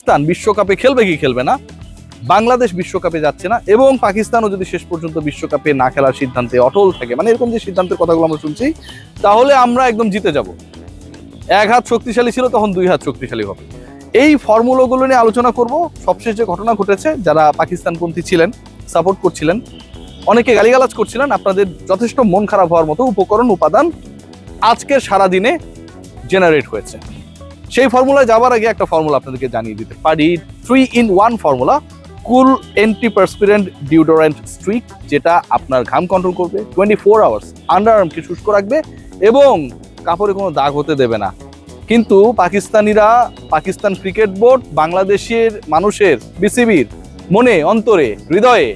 পাকিস্তান বিশ্বকাপে খেলবে কি খেলবে না, বাংলাদেশ বিশ্বকাপে যাচ্ছে না, এবং পাকিস্তানও যদি শেষ পর্যন্ত বিশ্বকাপে না খেলার সিদ্ধান্তে অটল থাকে, মানে এরকম যে সিদ্ধান্তের কথাগুলো আমরা শুনছি, তাহলে আমরা একদম জিতে যাব। এক হাত শক্তিশালী ছিল, তখন দুই হাত শক্তিশালী হবে। এই ফর্মুলাগুলো নিয়ে আলোচনা করব। সবশেষ যে ঘটনা ঘটেছে, যারা পাকিস্তানপন্থী ছিলেন, সাপোর্ট করছিলেন, অনেকে গালিগালাজ করছিলেন, আপনাদের যথেষ্ট মন খারাপ হওয়ার মতো উপকরণ উপাদান আজকের সারাদিনে জেনারেট হয়েছে। সেই ফর্মুলায় যাবার আগে একটা ফর্মুলা আপনাদেরকে জানিয়ে দিতে পারি। 3-in-1 ফর্মুলা, কুল অ্যান্টিপারস্পিরেন্ট ডিওডোরেন্ট স্ট্রিক, যেটা আপনার ঘাম কন্ট্রোল করবে, 24 আওয়ার্স আন্ডার আর্মকে শুষ্ক রাখবে এবং কাপড়ে কোনো দাগ হতে দেবে না। কিন্তু পাকিস্তানিরা, পাকিস্তান ক্রিকেট বোর্ড বাংলাদেশের মানুষের, বিসিবির মনে, অন্তরে, হৃদয়ে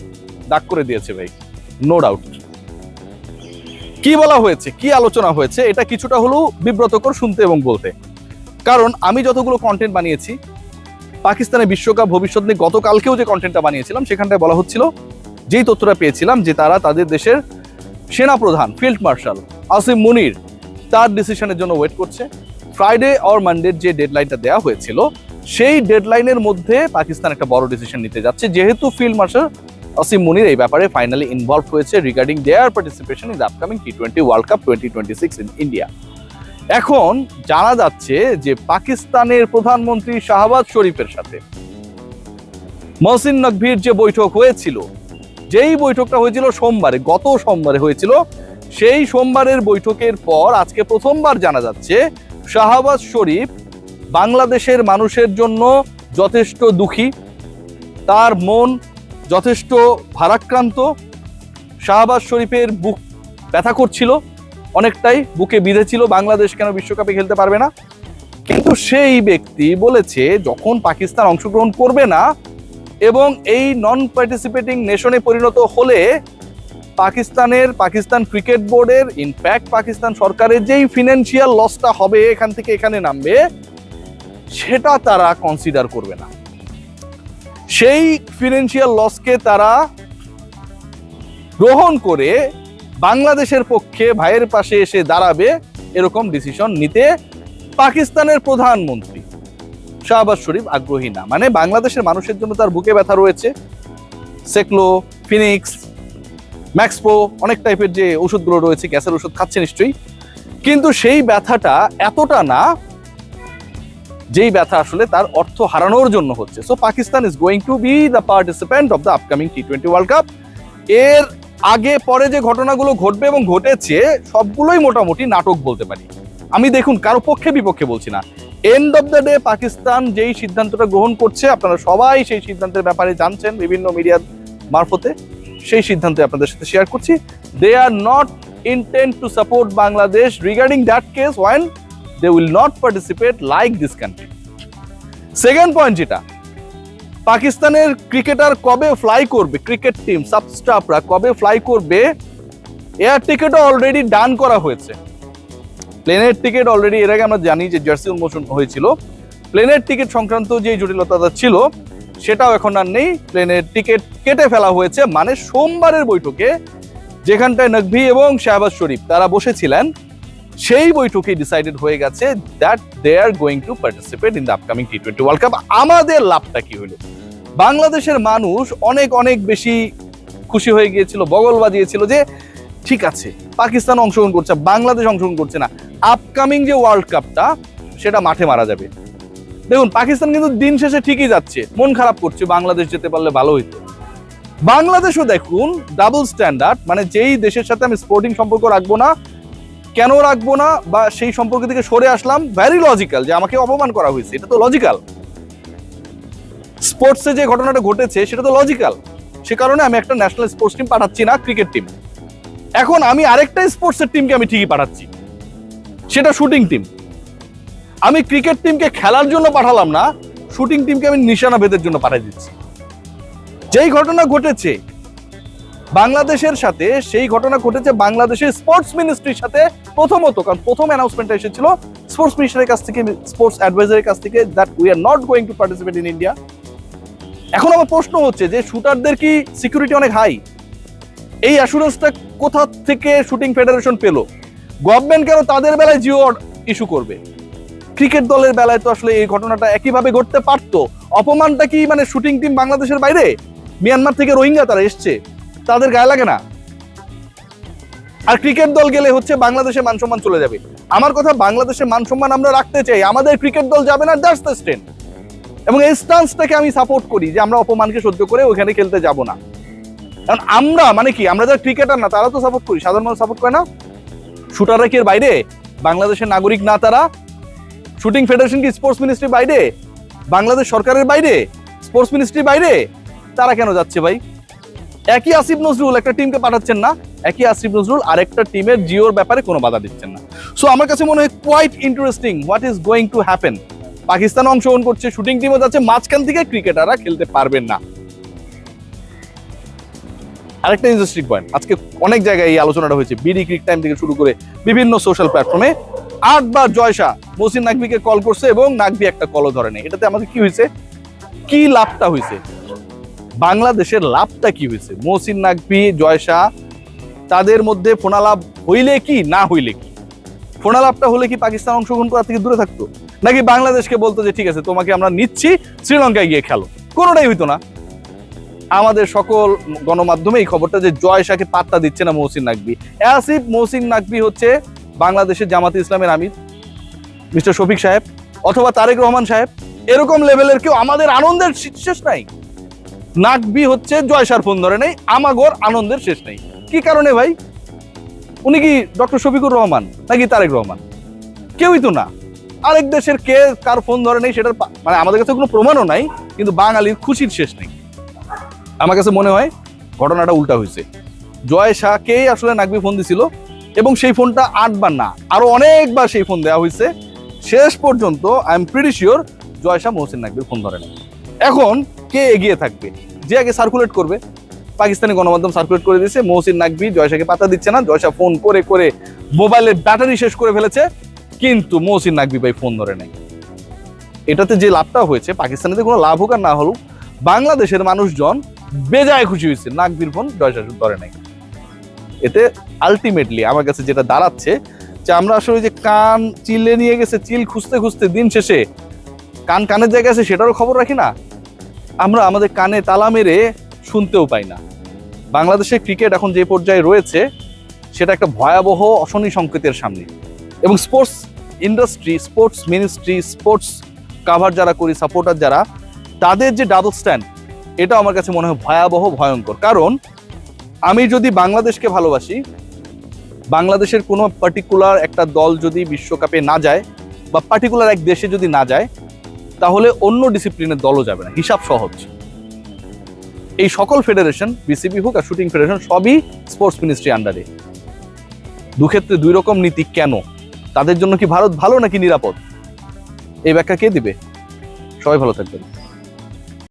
দাগ করে দিয়েছে ভাই, নো ডাউট। কি বলা হয়েছে, কি আলোচনা হয়েছে, এটা কিছুটা হলেও বিব্রতকর শুনতে এবং বলতে। কারণ আমি যতগুলো কন্টেন্ট বানিয়েছি পাকিস্তানের বিশ্বকাপ ভবিষ্যৎ নিয়ে, গতকালকেও যে কন্টেন্টটা বানিয়েছিলাম সেখানটায় বলা হচ্ছিল, যেই তথ্যটা পেয়েছিলাম, যে তারা তাদের দেশের সেনাপ্রধান ফিল্ড মার্শাল আসিম মুনির, তার ডিসিশনের জন্য ওয়েট করছে। ফ্রাইডে অর মানডের যে ডেডলাইনটা দেওয়া হয়েছিল, সেই ডেডলাইনের মধ্যে পাকিস্তান একটা বড় ডিসিশন নিতে যাচ্ছে, যেহেতু ফিল্ড মার্শাল আসিম মুনির এই ব্যাপারে ফাইনালি ইনভলভ হয়েছে regarding their participation in the upcoming T20 world cup 2026 in India. এখন জানা যাচ্ছে যে পাকিস্তানের প্রধানমন্ত্রী শাহবাজ শরীফের সাথে মহসিন নকভির যে বৈঠক হয়েছিল, যেই বৈঠকটা হয়েছিল সোমবারে, গত সোমবারে হয়েছিল, সেই সোমবারের বৈঠকের পর আজকে প্রথমবার জানা যাচ্ছে শাহবাজ শরীফ বাংলাদেশের মানুষের জন্য যথেষ্ট দুঃখী, তার মন যথেষ্ট ভারাক্রান্ত। শাহবাজ শরীফের বুক ব্যথা করছিল, অনেকটাই বুকে বিঁধেছিল, বাংলাদেশ কেন বিশ্বকাপে খেলতে পারবে না। কিন্তু সেই ব্যক্তি বলেছে, যখন পাকিস্তান অংশগ্রহণ করবে না এবং এই নন পার্টিসিপেটিং নেশনে পরিণত হলে পাকিস্তান ক্রিকেট বোর্ডের, ইনফ্যাক্ট পাকিস্তান সরকারের যেই ফিনান্সিয়াল লসটা হবে এখান থেকে এখানে নামবে, সেটা তারা কনসিডার করবে না। সেই ফিনান্সিয়াল লসকে তারা গ্রহণ করে বাংলাদেশের পক্ষে ভাইয়ের পাশে এসে দাঁড়াবে, এরকম ডিসিশন নিতে পাকিস্তানের প্রধানমন্ত্রী শাহবাজ শরীফ আগ্রহী না। মানে বাংলাদেশের মানুষের জন্য তার বুকে ব্যথা রয়েছে, সেকলো, ফিনিক্স, ম্যাক্সপ্রো, অনেক টাইপের যে ওষুধগুলো রয়েছে, গ্যাসের ওষুধ খাচ্ছে নিশ্চয়ই, কিন্তু সেই ব্যথাটা এতটা না যেই ব্যথা আসলে তার অর্থ হারানোর জন্য হচ্ছে। So Pakistan is going two B the participant of the upcoming T20 world cup. এর আগে পরে যে ঘটনাগুলো ঘটবে এবং ঘটেছে, সবগুলোই মোটামুটি নাটক বলতে পারি আমি। দেখুন, কারো পক্ষে বিপক্ষে বলছি না, end of the day Pakistan যেই সিদ্ধান্তটা গ্রহণ করছে, আপনারা সবাই সেই সিদ্ধান্তের ব্যাপারে জানছেন বিভিন্ন মিডিয়ার মারফতে, সেই সিদ্ধান্তে আপনাদের সাথে শেয়ার করছি। They are not intend to support Bangladesh regarding that case when they will not participate like this country. Second point, যেটা পাকিস্তানের ক্রিকেটার কবে ফ্লাই করবে, ক্রিকেট টিম সাবস্টাফরা কবে ফ্লাই করবে, এয়ার টিকিটও অলরেডি ডান করা হয়েছে। প্লেনের টিকিট অলরেডি, এর আগে আমরা জানি যে জার্সি উন্মোচন হয়েছিল, প্লেনের টিকিট সংক্রান্ত যে জটিলতা ছিল সেটাও এখন আর নেই, প্লেনের টিকিট কেটে ফেলা হয়েছে। মানে সোমবারের বৈঠকে যেখানটায় নকভি এবং শাহবাজ শরীফ তারা বসেছিলেন, সেই বৈঠকে ডিসাইডেড হয়ে গেছে that they are going to participate in the upcoming T20 world cup. আমাদের লাভটা কি হলো, বাংলাদেশের মানুষ অনেক অনেক বেশি খুশি হয়ে গিয়েছিল, বগল বাজিয়েছিল যে ঠিক আছে পাকিস্তান অংশগ্রহণ করছে, বাংলাদেশ অংশগ্রহণ করছে না, আপকামিং যে ওয়ার্ল্ড কাপটা সেটা মাঠে মারা যাবে। দেখুন, পাকিস্তান কিন্তু দিন শেষে ঠিকই যাচ্ছে, মন খারাপ করছে, বাংলাদেশ যেতে পারলে ভালো হইতো। বাংলাদেশও দেখুন ডাবল স্ট্যান্ডার্ড, মানে যেই দেশের সাথে আমি স্পোর্টিং সম্পর্ক রাখবো না, কেন রাখবো না, বা সেই সম্পর্ক থেকে সরে আসলাম, ভেরি লজিক্যাল, যে আমাকে অপমান করা হয়েছে, এটা তো লজিক্যাল। স্পোর্টসে যে ঘটনাটা ঘটেছে সেটা তো লজিক্যাল, সে কারণে আমি একটা ন্যাশনাল স্পোর্টস টিম পাঠাচ্ছি না, ক্রিকেট টিম। এখন আমি আরেকটা স্পোর্টসের টিমকে আমি ঠিকই পাঠাচ্ছি, সেটা শুটিং টিম। আমি ক্রিকেট টিমকে খেলার জন্য পাঠালাম না, শুটিং টিমকে আমি নিশানা ভেদের জন্য পাঠিয়ে দিচ্ছি। যেই ঘটনা ঘটেছে বাংলাদেশের সাথে, সেই ঘটনা ঘটেছে বাংলাদেশের স্পোর্টস মিনিস্ট্রির সাথে প্রথমত, কারণ প্রথম অ্যানাউন্সমেন্টটা এসেছিল স্পোর্টস মিনিস্টারের কাছ থেকে, স্পোর্টস অ্যাডভাইজারের কাছ থেকে, that we are not going to participate in India. এখন আমার প্রশ্ন হচ্ছে যে শুটারদের কি সিকিউরিটি অনেক হাই? এই অ্যাসুরেন্সটা কোথা থেকে শুটিং ফেডারেশন পেল? গভর্নমেন্ট কেন তাদের বেলায় জিও ইস্যু করবে? ক্রিকেট দলের বেলায় তো আসলে এই ঘটনাটা একইভাবে ঘটতে পারতো। অপমানটা কি মানে শুটিং টিম বাংলাদেশের বাইরে, মিয়ানমার থেকে রোহিঙ্গা তারা এসছে, তাদের গায়ে লাগে না? আর ক্রিকেট দল গেলে হচ্ছে বাংলাদেশে মান সম্মান চলে যাবে। আমার কথা, বাংলাদেশের মান সম্মান আমরা রাখতে চাই, আমাদের ক্রিকেট দল যাবে না, দ্যাটস দ্য স্ট্যান্ড। এবং এই স্টান্সটাকে আমি সাপোর্ট করি যে আমরা অপমানকে সহ্য করে ওখানে খেলতে যাব না। কারণ আমরা মানে কি, আমরা যারা ক্রিকেটার না তারা তো সাপোর্ট করি, সাধারণ মানুষ সাপোর্ট করে না? শুটাররা কি এর বাইরে? বাংলাদেশের নাগরিক না তারা? শুটিং ফেডারেশন কি স্পোর্টস মিনিস্ট্রির বাইরে? বাংলাদেশ সরকারের বাইরে? স্পোর্টস মিনিস্ট্রির বাইরে? তারা কেন যাচ্ছে ভাই? একই আসিফ নজরুল একটা টিমকে পাঠাচ্ছেন না, একই আসিফ নজরুল আরেকটা টিমের জিওর ব্যাপারে কোনো বাধা দিচ্ছেন না। সো আমার কাছে মনে হয় quite interesting what is going to happen. Pakistan অংশগ্রহণ করছে, শুটিং টিমও যাচ্ছে, মাঝখান থেকে ক্রিকেটাররা খেলতে পারবেন না। আরেকটা ইন্টারেস্টিং পয়েন্ট, আজকে অনেক জায়গায় এই আলোচনাটা হয়েছে, বিডি ক্রিক টাইম থেকে শুরু করে বিভিন্ন সোশ্যাল প্ল্যাটফর্মে 8 বার জয়শা মহসিন নাকভিকে কল করছে এবং নাকভি একটা কলও ধরে নেই। এটাতে আমাদের কি হয়েছে, কি লাভটা হয়েছে, বাংলাদেশের লাভটা কি হয়েছে? মহসিন নাকভি, জয়শা, তাদের মধ্যে ফোনালাপ হইলে কি না হইলে কি? ফোনালাপটা হলে কি পাকিস্তান অংশগ্রহণ করা থেকে দূরে থাকতো, নাকি বাংলাদেশকে বলতো যে ঠিক আছে তোমাকে আমরা নিচ্ছি, শ্রীলঙ্কায় গিয়ে খেলো? কোনোটাই হইতো না। আমাদের সকল গণমাধ্যমে এই খবরটা যে জয়শাকে পাত্তা দিচ্ছে না মহসিন নাকভি। আসিফ মহসিন নাকভি হচ্ছে বাংলাদেশের জামাতে ইসলামের আমির মিস্টার শফিক সাহেব অথবা তারেক রহমান সাহেব, এরকম লেভেলের কেউ, আমাদের আনন্দের শেষ নাই। নাকভি হচ্ছে জয়শার ফোন ধরে নেই, আমাগর আনন্দের শেষ নেই। কি কারণে ভাই? উনি কি ডক্টর শফিকুর রহমান নাকি তারেক রহমান? কেউই তো না। আরেক দেশের কে কার ফোন ধরে নেই সেটার মানে আমাদের কাছে কোনো প্রমাণও নাই, কিন্তু বাঙালির খুশির শেষ নেই। আমার কাছে মনে হয় ঘটনাটা উল্টা হয়েছে। জয়শাকেই আসলে নাকভি ফোন দিছিল এবং সেই ফোনটা 8 বার না আরো অনেকবার সেই ফোন দেওয়া হয়েছে। শেষ পর্যন্ত আই এম প্রিটি শিওর জয়শা মহসিন নাকভির ফোন ধরে না। এখন কে এগিয়ে থাকবে? যে আগে সার্কুলেট করবে। পাকিস্তানি গণমাধ্যম সার্কুলেট করে দিয়েছে মহসিন নাকভি জয়শাকে পাত্তা দিচ্ছে না, জয়শা ফোন করে করে মোবাইলের ব্যাটারি শেষ করে ফেলেছে, কিন্তু মহসিন নাকভি ভাই ফোন ধরে নাই। এটাতে যে লাভটা হয়েছে, পাকিস্তানিতে কোনো লাভ হোক আর না হল, বাংলাদেশের মানুষজন বেজায় খুশি হয়েছে, নাকভির ফোন জয়শা ধরে নাই। এতে আলটিমেটলি আমার কাছে যেটা দাঁড়াচ্ছে যে আমরা আসলে যে কান চিলে নিয়ে গেছে, চিল খুঁজতে খুঁজতে দিন শেষে কানের জায়গায় আছে সেটারও খবর রাখি না, আমরা আমাদের কানে তালা মেরে শুনতেও পাই না। বাংলাদেশের ক্রিকেট এখন যে পর্যায়ে রয়েছে সেটা একটা ভয়াবহ অশনি সংকেতের সামনে। এবং sports industry, sports ministry, sports cover যারা করি, সাপোর্টার যারা, তাদের যে ডাবল স্ট্যান্ড, এটা আমার কাছে মনে হয় ভয়াবহ, ভয়ঙ্কর। কারণ আমি যদি বাংলাদেশকে ভালোবাসি, বাংলাদেশের কোনো পার্টিকুলার একটা দল যদি বিশ্বকাপে না যায় বা পার্টিকুলার এক দেশে যদি না যায়, তাহলে অন্য ডিসিপ্লিনের দলও যাবে না। হিসাব সহজ। এই সকল ফেডারেশন, বিসিবি হোক আর শুটিং ফেডারেশন, সবই স্পোর্টস মিনিস্ট্রি আন্ডারে। দুক্ষেত্রে দুই রকম নীতি কেন? তাদের জন্য কি ভারত ভালো নাকি নিরাপদ? এই ব্যাখ্যা কে দিবে? সবাই ভালো থাকবেন।